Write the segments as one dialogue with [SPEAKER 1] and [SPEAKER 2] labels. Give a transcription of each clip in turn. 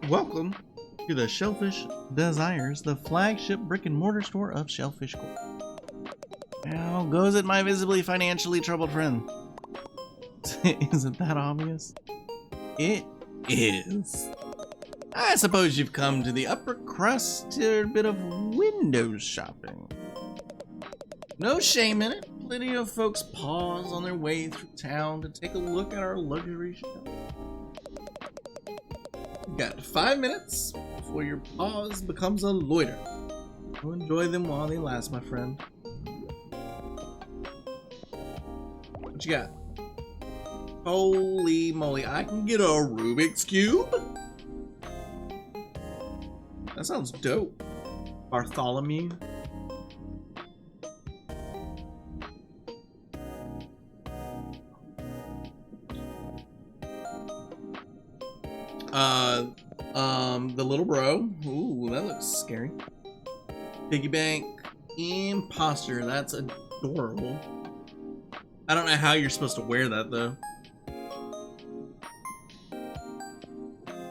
[SPEAKER 1] Welcome to the Shellfish Desires, the flagship brick and mortar store of Shellfish Corp. How goes it, my visibly financially troubled friend? Isn't that obvious? It is. I suppose you've come to the upper crust to a bit of window shopping. No shame in it. Plenty of folks pause on their way through town to take a look at our luxury shelf. You've got 5 minutes before your pause becomes a loiter. So enjoy them while they last, my friend. What you got? Holy moly, I can get a Rubik's Cube? That sounds dope. Bartholomew. The little bro. Ooh, that looks scary. Piggy bank. Imposter. That's adorable. I don't know how you're supposed to wear that though.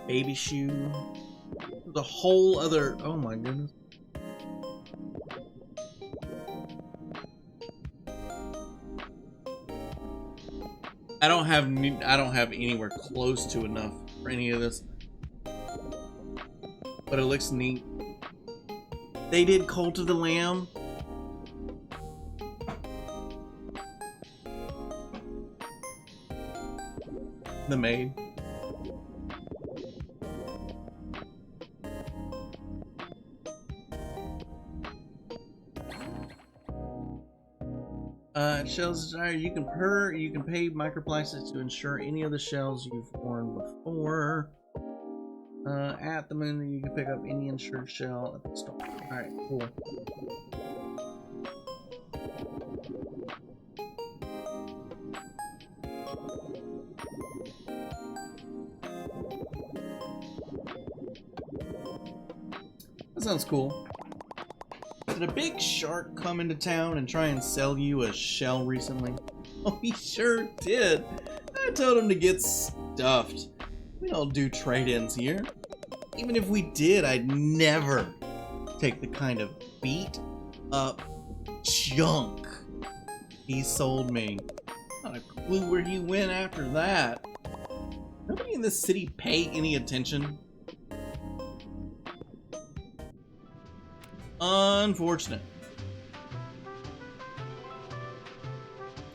[SPEAKER 1] Baby shoe. The whole other. Oh my goodness. I don't have anywhere close to enough for any of this. But it looks neat. They did Cult of the Lamb. The Maid. Shells desire. You can pay microplastics to insure any of the shells you've worn before. At the moon, you can pick up any insured shell at the store. Alright, cool. That sounds cool. Did a big shark come into town and try and sell you a shell recently? Oh, he sure did. I told him to get stuffed. We don't do trade-ins here. Even if we did, I'd never take the kind of beat up junk he sold me. Not a clue where he went after that. Nobody in this city pay any attention. Unfortunate.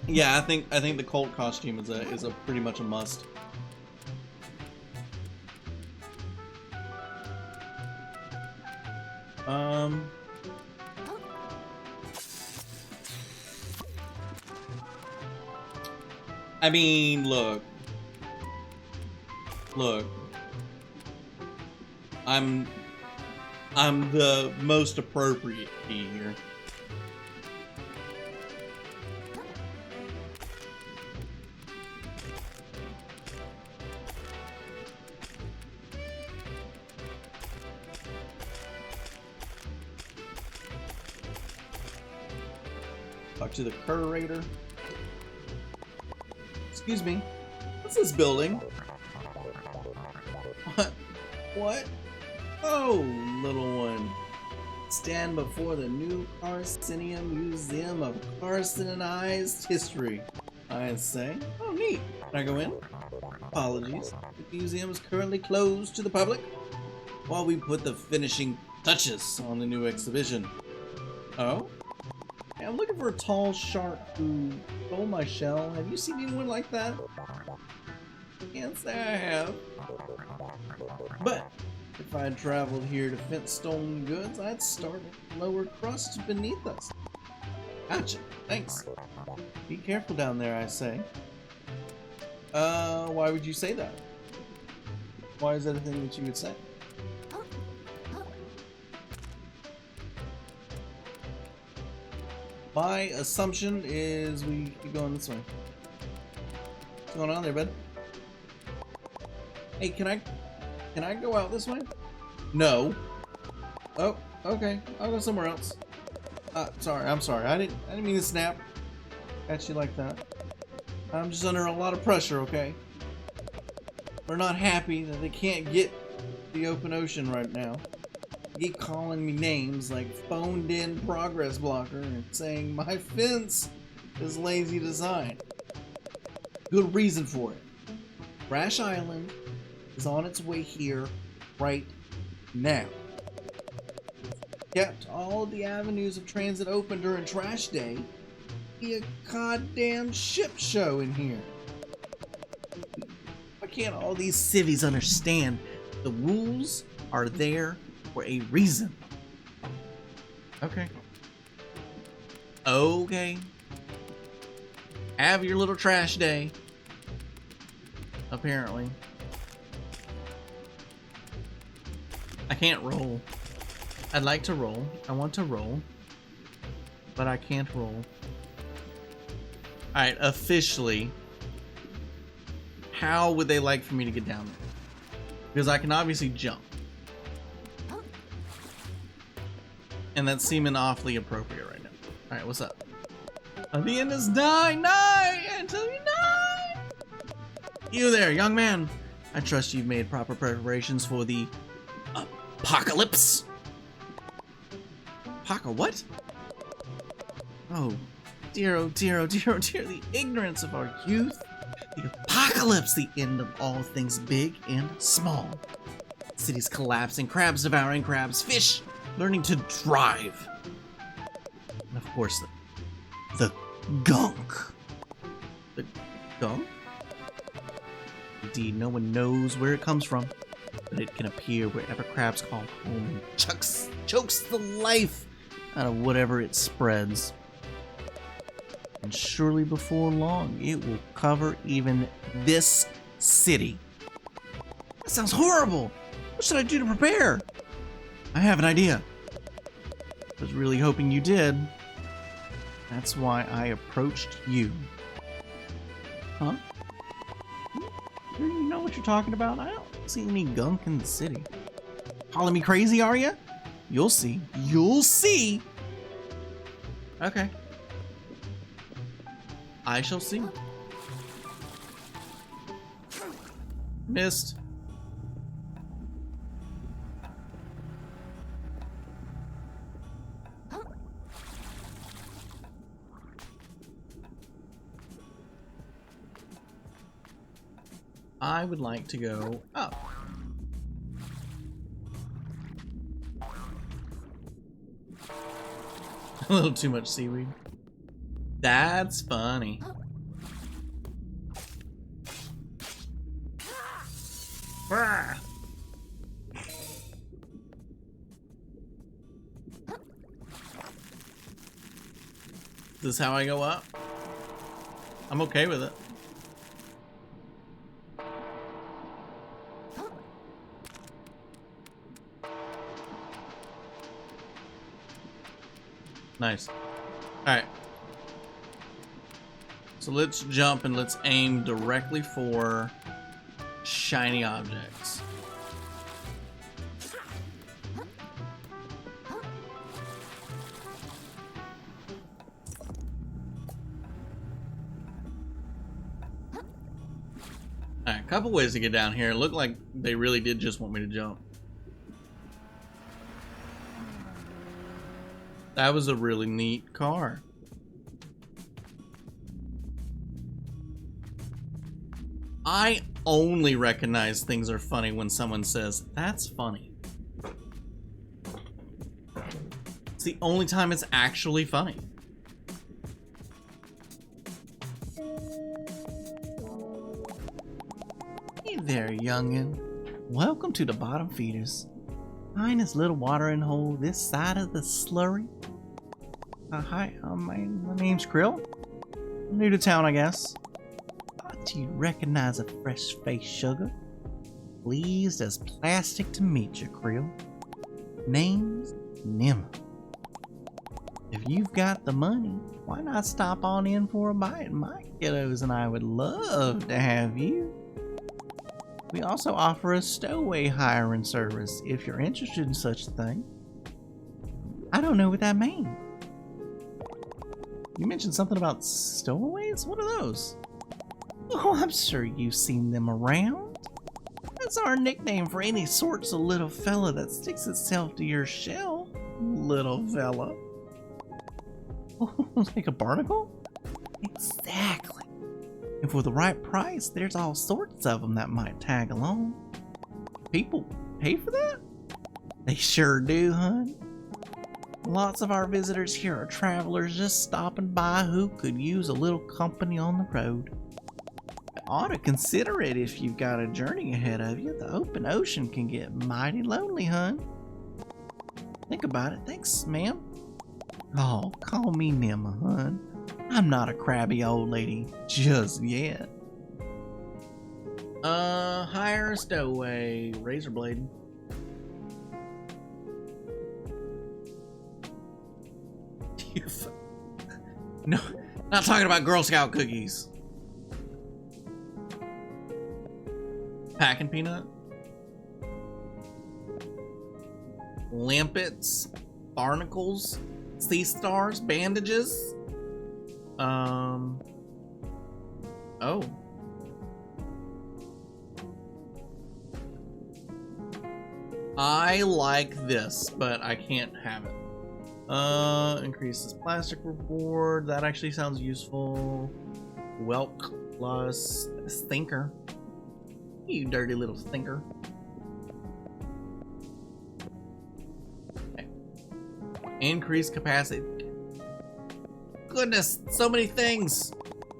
[SPEAKER 1] Yeah, I think the cult costume is a pretty much a must. I mean, look. I'm the most appropriate key here. Talk to the curator. Excuse me. What's this building? What? Oh, little one. Stand before the new Carcinium Museum of Carcinized History. I say. Oh, neat. Can I go in? Apologies. The museum is currently closed to the public while we put the finishing touches on the new exhibition. Oh? Hey, I'm looking for a tall shark who stole my shell. Have you seen anyone like that? Can't say I have. But if I traveled here to fence stolen goods, I'd start with the lower crust beneath us. Gotcha. Thanks. Be careful down there, I say. Why would you say that? Why is that a thing that you would say? My assumption is we keep going this way. What's going on there, bud? Hey, can I go out this way? No. Oh, okay. I'll go somewhere else. Sorry. I'm sorry. I didn't mean to snap at you like that. I'm just under a lot of pressure, okay? They're not happy that they can't get the open ocean right now. You keep calling me names like phoned in progress blocker and saying my fence is lazy design. Good reason for it. Crash Island is on its way here right now. Kept all of the avenues of transit open during trash day. Be a goddamn ship show in here. Why can't all these cities understand the rules are there for a reason? Okay. Okay. Have your little trash day. Apparently. I can't roll. I'd like to roll. I want to roll. But I can't roll. Alright, officially. How would they like for me to get down there? Because I can obviously jump. And that's seeming awfully appropriate right now. Alright, what's up? The end is nigh until you die. You there, young man. I trust you've made proper preparations for the apocalypse. What? Oh dear, oh dear, oh dear, oh dear, the ignorance of our youth. The apocalypse, the end of all things big and small. Cities collapsing, crabs devouring crabs, fish learning to drive. And of course, the gunk. The gunk? Indeed, no one knows where it comes from, but it can appear wherever crabs call home and chokes the life out of whatever it spreads. And surely before long, it will cover even this city. That sounds horrible! What should I do to prepare? I have an idea. I was really hoping you did. That's why I approached you. Huh? You know what you're talking about? I don't see any gunk in the city. Calling me crazy, are you? You'll see. You'll see! Okay. I shall see. Missed. I would like to go up. A little too much seaweed. That's funny. Ah. Is this how I go up? I'm okay with it. Nice. Alright. So let's jump and let's aim directly for shiny objects. Alright, a couple ways to get down here. It looked like they really did just want me to jump. That was a really neat car. I only recognize things are funny when someone says, "That's funny." It's the only time it's actually funny. Hey there, youngin'. Welcome to the Bottom Feeders. Finest little watering hole this side of the slurry. Hi, my name's Krill. I'm new to town, I guess. Thought you'd recognize a fresh-faced sugar. Pleased as plastic to meet you, Krill. Name's Nimmer. If you've got the money, why not stop on in for a bite? My kiddos and I would love to have you. We also offer a stowaway hiring service if you're interested in such a thing. I don't know what that means. You mentioned something about stowaways? What are those? Oh, I'm sure you've seen them around. That's our nickname for any sorts of little fella that sticks itself to your shell, little fella. Like a barnacle? Exactly. And for the right price, there's all sorts of them that might tag along. People pay for that? They sure do, hun. Lots of our visitors here are travelers just stopping by who could use a little company on the road. You ought to consider it if you've got a journey ahead of you. The open ocean can get mighty lonely, hun. Think about it. Thanks, ma'am. Oh, call me Nimma, hun. I'm not a crabby old lady just yet. Hire a stowaway. Razor blade. No, not talking about Girl Scout cookies. Packing peanut. Limpets. Barnacles. Sea stars. Bandages. Oh. I like this, but I can't have it. Increases plastic reward. That actually sounds useful. Welk plus stinker. You dirty little stinker. Okay. Increase capacity. Goodness, so many things.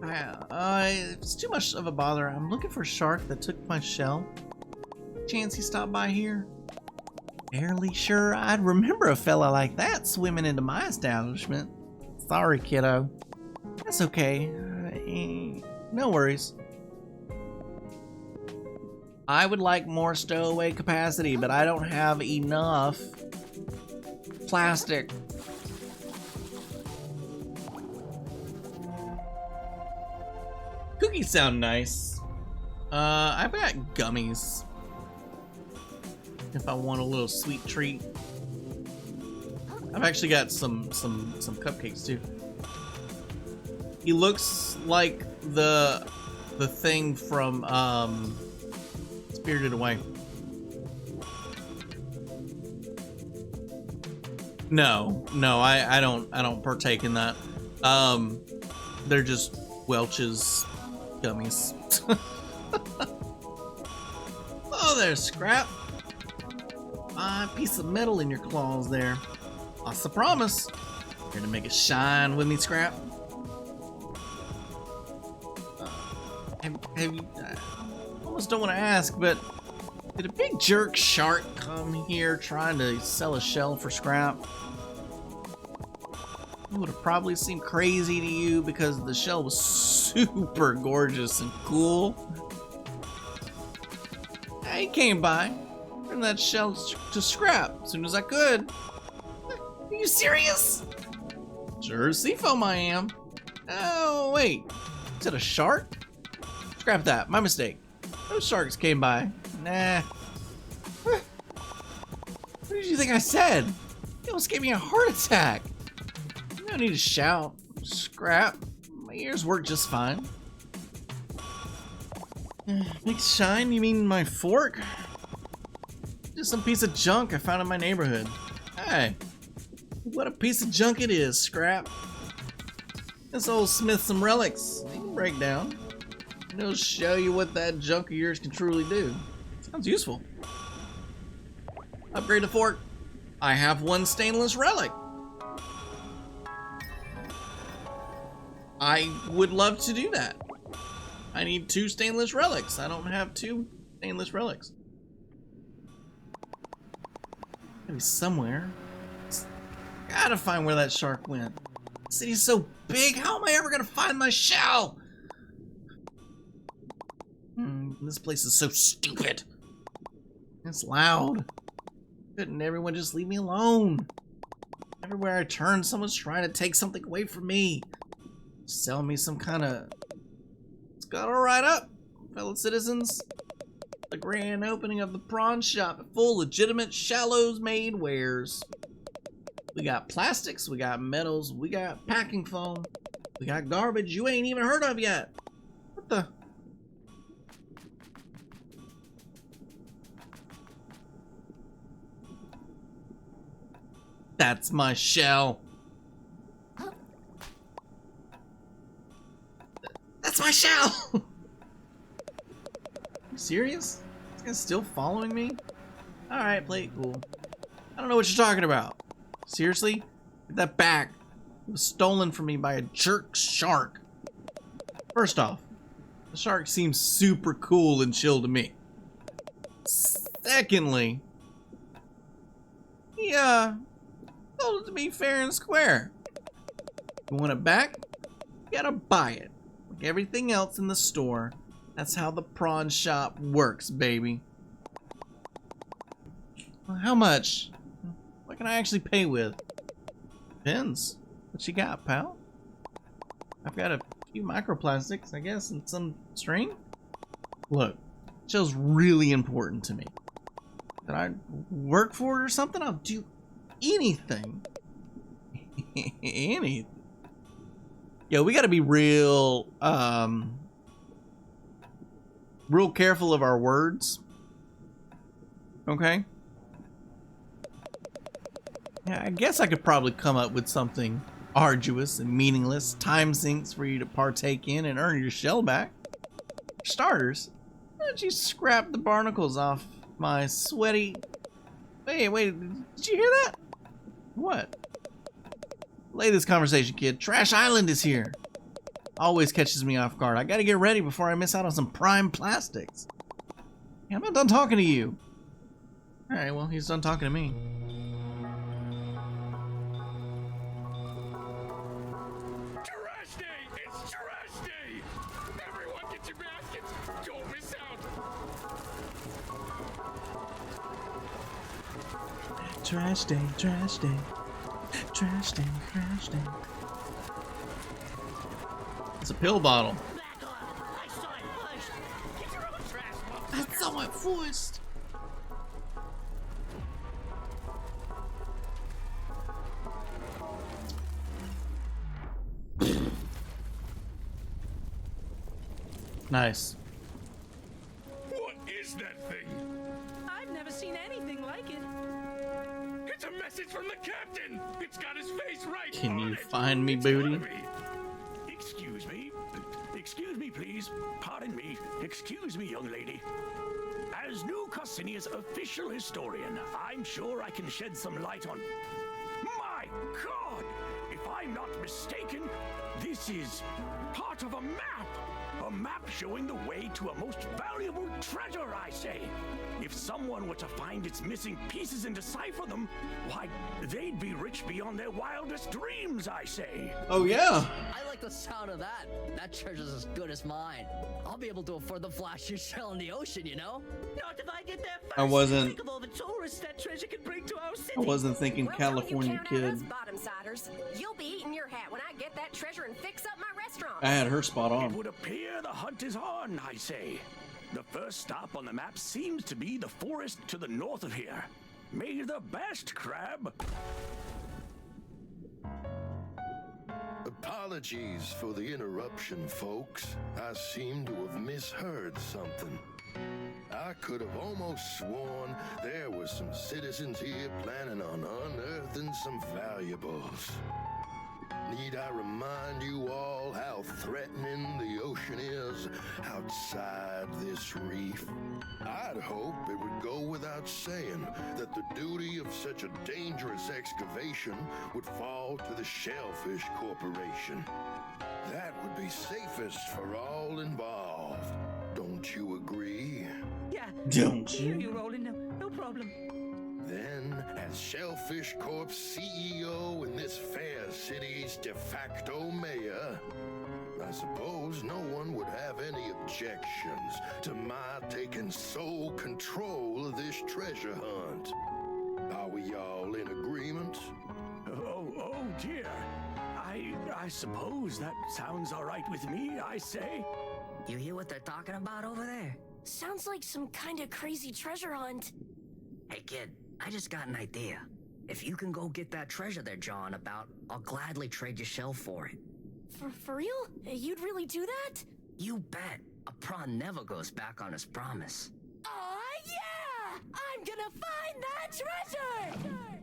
[SPEAKER 1] It's too much of a bother. I'm looking for a shark that took my shell. Chance he stopped by here? Fairly sure I'd remember a fella like that swimming into my establishment. Sorry, kiddo. That's okay. No worries. I would like more stowaway capacity, but I don't have enough plastic. Cookies sound nice. I've got gummies. If I want a little sweet treat. I've actually got some cupcakes too. He looks like the thing from Spirited Away. No, I don't partake in that. They're just Welch's gummies. Oh, there's Scrap. A piece of metal in your claws there. That's the promise. Here to make it shine with me, Scrap. Have you? I almost don't want to ask, but did a big jerk shark come here trying to sell a shell for Scrap? It would have probably seemed crazy to you because the shell was super gorgeous and cool. He came by. Bring that shell to Scrap as soon as I could. Are you serious? Sure, seafoam I am. Oh, wait. Is it a shark? Scrap that. My mistake. Those sharks came by. Nah. What did you think I said? You almost gave me a heart attack. No need to shout. Scrap. My ears work just fine. Make shine? You mean my fork? Just some piece of junk I found in my neighborhood. Hey, what a piece of junk it is, Scrap. This old Smith's some relics. They can break down. And it'll show you what that junk of yours can truly do. Sounds useful. Upgrade the fork. I have one stainless relic. I would love to do that. I need 2 stainless relics. I don't have 2 stainless relics. Maybe somewhere. Gotta find where that shark went. The city's so big, how am I ever gonna find my shell? This place is so stupid. It's loud. Couldn't everyone just leave me alone? Everywhere I turn, someone's trying to take something away from me. Sell me some kind of... It's got all right up, fellow citizens. The grand opening of the prawn shop at full legitimate Shallows made wares. We got plastics, we got metals, we got packing foam, we got garbage you ain't even heard of yet. What the? That's my shell. That's my shell! You serious? This guy's still following me? Alright, play it cool. I don't know what you're talking about. Seriously? Get that back. It was stolen from me by a jerk shark. First off, the shark seems super cool and chill to me. Secondly, he told it to me fair and square. You want it back? You gotta buy it. Like everything else in the store, that's how the prawn shop works, baby. Well, how much? What can I actually pay with? Depends. What you got, pal? I've got a few microplastics, I guess, and some string. Look, shell's really important to me. Did I work for it or something? I'll do anything. Anything. Yo, we gotta be real careful of our words. Okay? Yeah, I guess I could probably come up with something arduous and meaningless, time sinks for you to partake in and earn your shell back. For starters, why don't you scrap the barnacles off my sweaty... Wait, did you hear that? What? Lay this conversation, kid. Trash Island is here. Always catches me off guard. I gotta get ready before I miss out on some prime plastics. Yeah, I'm not done talking to you. Alright, well, he's done talking to me.
[SPEAKER 2] Trash day! It's trash day! Everyone get your baskets! Don't miss out!
[SPEAKER 1] Trash day, trash day. Trash day, trash day. It's a pill bottle.
[SPEAKER 2] Back off! I saw it first! Get your own trash, motherfucker!
[SPEAKER 1] I saw it first. Nice.
[SPEAKER 2] What is that thing?
[SPEAKER 3] I've never seen anything like it.
[SPEAKER 2] It's a message from the captain! It's got his face right
[SPEAKER 1] Can
[SPEAKER 2] on
[SPEAKER 1] you
[SPEAKER 2] it.
[SPEAKER 1] find me,
[SPEAKER 2] It's
[SPEAKER 1] booty?
[SPEAKER 2] gotta be. Excuse me. Excuse me, please. Pardon me. Excuse me, young lady. As New Carsinia's official historian, I'm sure I can shed some light on... My God! If I'm not mistaken, this is part of a map! A map showing the way to a most valuable treasure, I say. If someone were to find its missing pieces and decipher them, why, they'd be rich beyond their wildest dreams, I say.
[SPEAKER 1] Oh yeah.
[SPEAKER 4] I like the sound of that. That treasure's as good as mine. I'll be able to afford the flashiest shell in the ocean, you know?
[SPEAKER 3] Not if I get there first.
[SPEAKER 1] I wasn't-
[SPEAKER 3] Think of all the tourists that treasure could bring to our city.
[SPEAKER 1] I wasn't thinking
[SPEAKER 5] Well,
[SPEAKER 1] California
[SPEAKER 5] don't you count out
[SPEAKER 1] kid.
[SPEAKER 5] us bottom-siders. You'll be eating your hat when I get that treasure and fix up my restaurant.
[SPEAKER 1] I had her spot
[SPEAKER 2] It
[SPEAKER 1] on.
[SPEAKER 2] would appear the hunt is on, I say. The first stop on the map seems to be the forest to the north of here. May the best, Crab.
[SPEAKER 6] Apologies for the interruption, folks. I seem to have misheard something. I could have almost sworn there were some citizens here planning on unearthing some valuables. Need I remind you all how threatening the ocean is outside this reef? I'd hope it would go without saying that the duty of such a dangerous excavation would fall to the Shellfish Corporation. That would be safest for all involved. Don't you agree?
[SPEAKER 3] Yeah.
[SPEAKER 1] Don't
[SPEAKER 3] Here
[SPEAKER 1] you?
[SPEAKER 3] you rolling. No problem.
[SPEAKER 6] Then, as Shellfish Corp's CEO and this fair city's de facto mayor, I suppose no one would have any objections to my taking sole control of this treasure hunt. Are we all in agreement?
[SPEAKER 2] Oh dear. I suppose that sounds all right with me, I say.
[SPEAKER 4] You hear what they're talking about over there?
[SPEAKER 5] Sounds like some kind of crazy treasure hunt.
[SPEAKER 4] Hey kid, I just got an idea. If you can go get that treasure they're jawing about, I'll gladly trade your shell for it.
[SPEAKER 5] For real? You'd really do that?
[SPEAKER 4] You bet. A prawn never goes back on his promise.
[SPEAKER 5] Aw, yeah! I'm gonna find that treasure!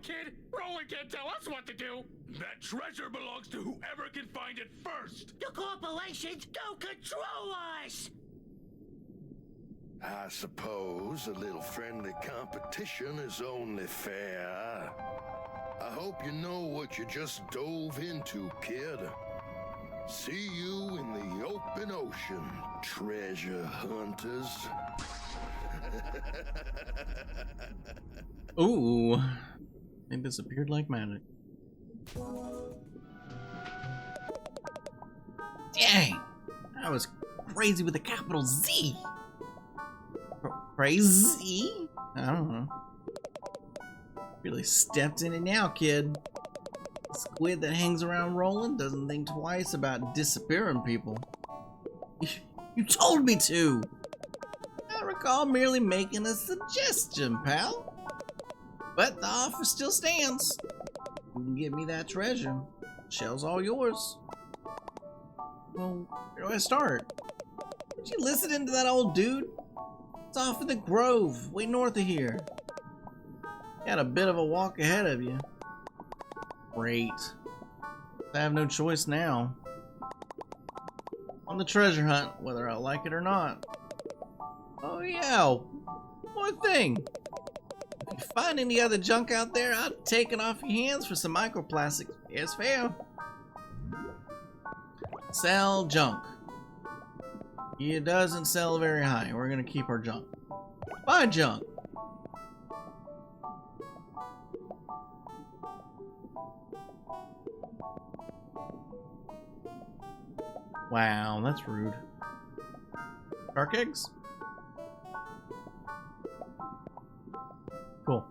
[SPEAKER 7] kid. Roland can't tell us what to do.
[SPEAKER 2] That treasure belongs to whoever can find it first.
[SPEAKER 3] The corporations don't control us!
[SPEAKER 6] I suppose a little friendly competition is only fair. I hope you know what you just dove into, kid. See you in the open ocean, treasure hunters.
[SPEAKER 1] Ooh, they disappeared like magic. Dang, that was crazy with a capital Z. Crazy? I don't know. Really stepped in it now, kid. The squid that hangs around Roland doesn't think twice about disappearing people. You told me to! I recall merely making a suggestion, pal. But the offer still stands. You can get me that treasure. Shell's all yours. Well, where do I start? Did you listen to that old dude? It's off in the grove, way north of here. Got a bit of a walk ahead of you. Great. I have no choice now. On the treasure hunt, whether I like it or not. Oh yeah, one thing. If you find any other junk out there, I'll take it off your hands for some microplastics. Yes, fair. Sell junk. It doesn't sell very high. We're gonna keep our junk. Buy junk. Wow, that's rude. Shark eggs? Cool.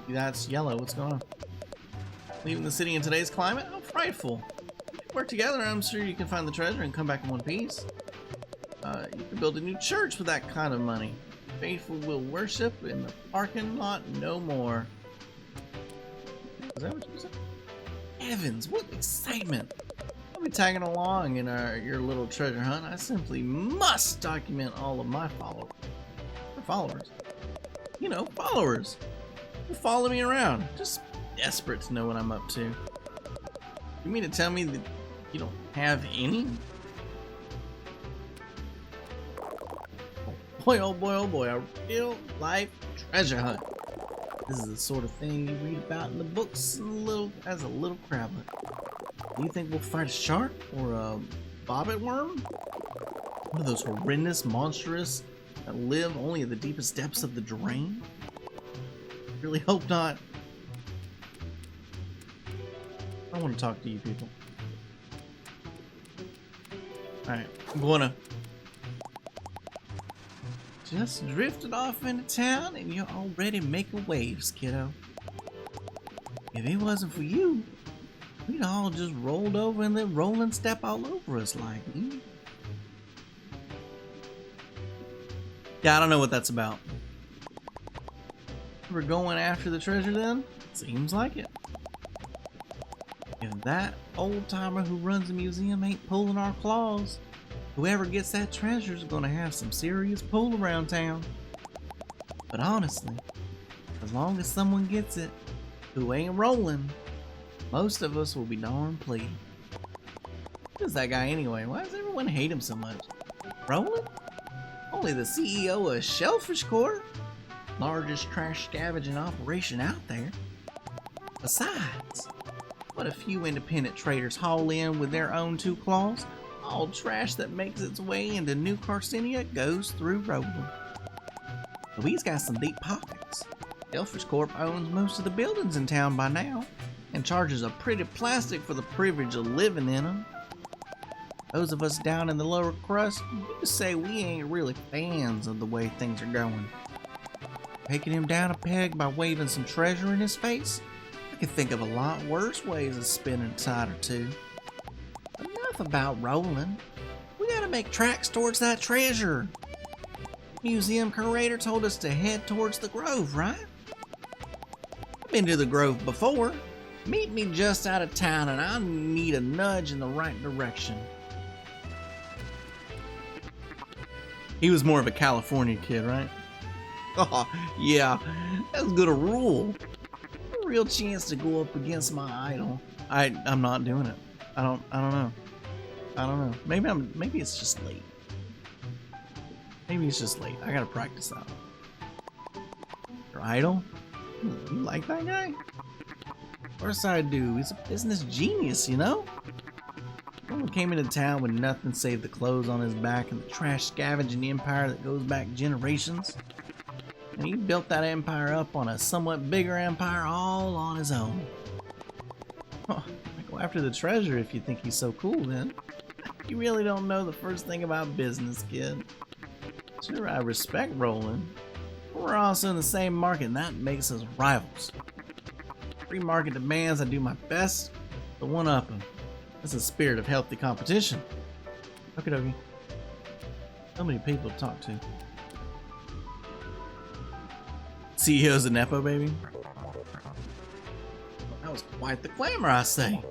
[SPEAKER 1] That's yellow. What's going on? Leaving the city in today's climate? How frightful. Work together, I'm sure you can find the treasure and come back in one piece. You can build a new church with that kind of money. Faithful will worship in the parking lot no more. Is that what you said? Heavens, what excitement! I'll be tagging along in your little treasure hunt. I simply must document all of my followers. You know, followers. Who follow me around. Just desperate to know what I'm up to. You mean to tell me that you don't have any? Oh boy, a real life treasure hunt. This is the sort of thing you read about in the books as a little crablet. Do you think we'll fight a shark or a bobbit worm? One of those horrendous, monstrous that live only at the deepest depths of the drain? Really hope not. I want to talk to you people. Alright, I'm gonna. Just drifted off into town and you're already making waves, kiddo. If it wasn't for you, we'd all just rolled over and let Roland step all over us like. Yeah, I don't know what that's about. We're going after the treasure then? Seems like it. If that old timer who runs the museum ain't pulling our claws, whoever gets that treasure is gonna have some serious pull around town. But honestly, as long as someone gets it who ain't Roland, most of us will be darn pleased. Who's that guy anyway? Why does everyone hate him so much? Roland? Only the CEO of Shellfish Corp? Largest trash scavenging operation out there. Besides, what a few independent traders haul in with their own two claws, all trash that makes its way into New Carcinia goes through Roland. So he's got some deep pockets. Shellfish Corp owns most of the buildings in town by now, and charges a pretty plastic for the privilege of living in them. Those of us down in the lower crust, you could say we ain't really fans of the way things are going. Taking him down a peg by waving some treasure in his face? I could think of a lot worse ways of spinning a side or two. Enough about Roland. We gotta make tracks towards that treasure. Museum curator told us to head towards the grove, right? I've been to the grove before. Meet me just out of town and I'll need a nudge in the right direction. He was more of a California kid, right? Oh, yeah, that's gonna rule. A real chance to go up against my idol. I'm not doing it. I don't know. I don't know. Maybe it's just late. Maybe it's just late. I gotta practice that one. Your idol? You like that guy? Of course I do. He's a business genius, you know? Someone came into town with nothing save the clothes on his back and the trash scavenging empire that goes back generations. And he built that empire up on a somewhat bigger empire all on his own. Oh, go after the treasure if you think he's so cool then. You really don't know the first thing about business, kid. Sure, I respect Roland. But we're also in the same market and that makes us rivals. Free market demands I do my best to one-up him. That's the spirit of healthy competition. Okie dokie. So many people to talk to. CEO's a Nepo baby? That was quite the clamor, I say.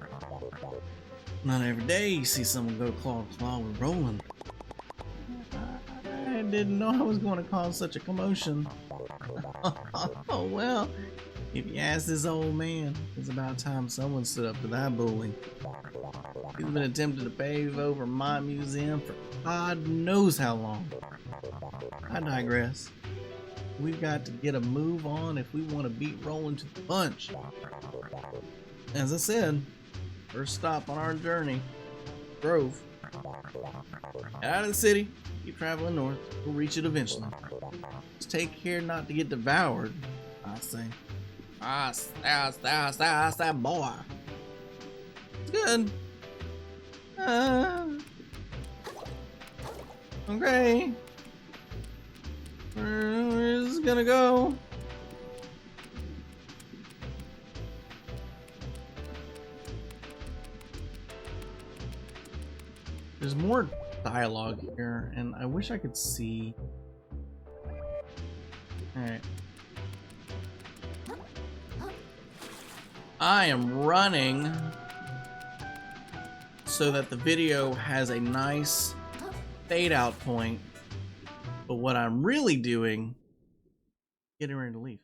[SPEAKER 1] Not every day you see someone go claw to claw with Roland. I didn't know I was going to cause such a commotion. Oh well, if you ask this old man, it's about time someone stood up to that bully. He's been attempting to pave over my museum for God knows how long. I digress. We've got to get a move on if we want to beat Roland to the punch. As I said, first stop on our journey, Grove. Out of the city, keep traveling north. We'll reach it eventually. Just take care not to get devoured, I say. That boy. It's good. Okay. Where is it gonna go? There's more dialogue here, and I wish I could see. Alright. I am running so that the video has a nice fade out point, but what I'm really doing, getting ready to leave.